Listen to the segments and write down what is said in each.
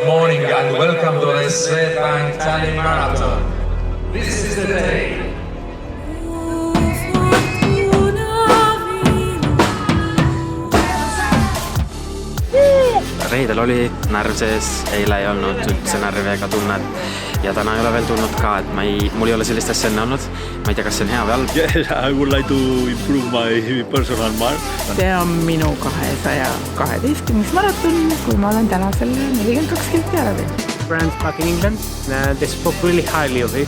Good morning and welcome to the Swedbank Tallinn Marathon. This is the day. Reedel oli närv sees, eile ei olnud üldse närvi ega tunned ja täna ei ole veel tulnud ka, et mul ei ole sellist asja enne olnud. Ma ei tea, kas see on hea või halb. Yes, I would like to improve my personal mark. See on minu 212. maraton, kui ma olen täna selle 42 kilti ära teinud. Friends back in England, they spoke really highly of it,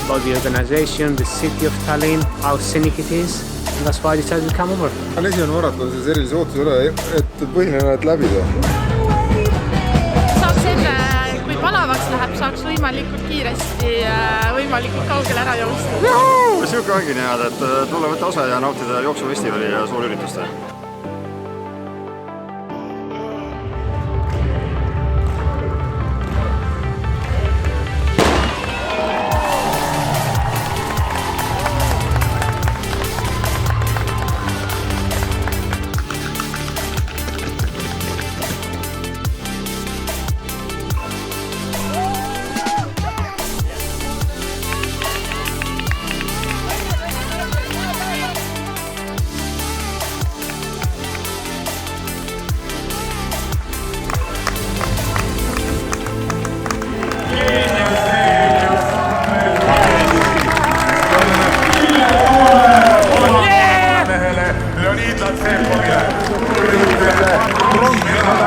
about the organization, the city of Tallinn, how scenic it is. And that's why I decided to come over. Esimene maraton see sellise ootuse üle, et põhiline et läbida. Saaks enne, kui palavaks läheb, saaks võimalikult kiiresti, võimalikult kaugele ära joosta. Siuke ongi nii, et tulla võtta osa ja nautida jooksufestivali ja suurürituste.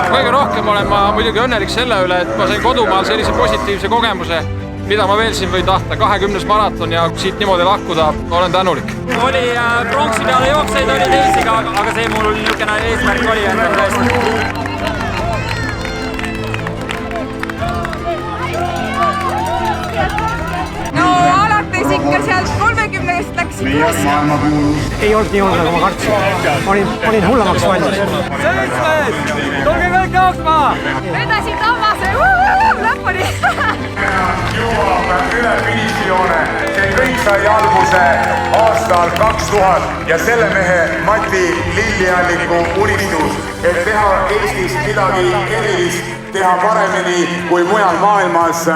Kõige rohkem olen ma muidugi õnnelik selle üle, et ma sain kodumaal sellise positiivse kogemuse, mida ma veel siin võin tahta, 20. maraton ja siit niimoodi lahkuda, olen tänulik. Oli pronksi peale jookseid, oli teisi, aga see mul niisugune eesmärk oli endal tõesti. No alates ikka sealt 30-st läksin üles. Ei olnud nii olnud, nagu ma kartsin. Olin hullamaks valmis. Seitsmes! Tulge kõik jooksma! Vedasin tammase, lõpuni. Jõuab üle finišijoone. See kõik sai alguse aastal 2000 ja selle mehe Mati Lillialliku unistus, et teha Eestis midagi erilist, teha paremini kui mujal maailmas.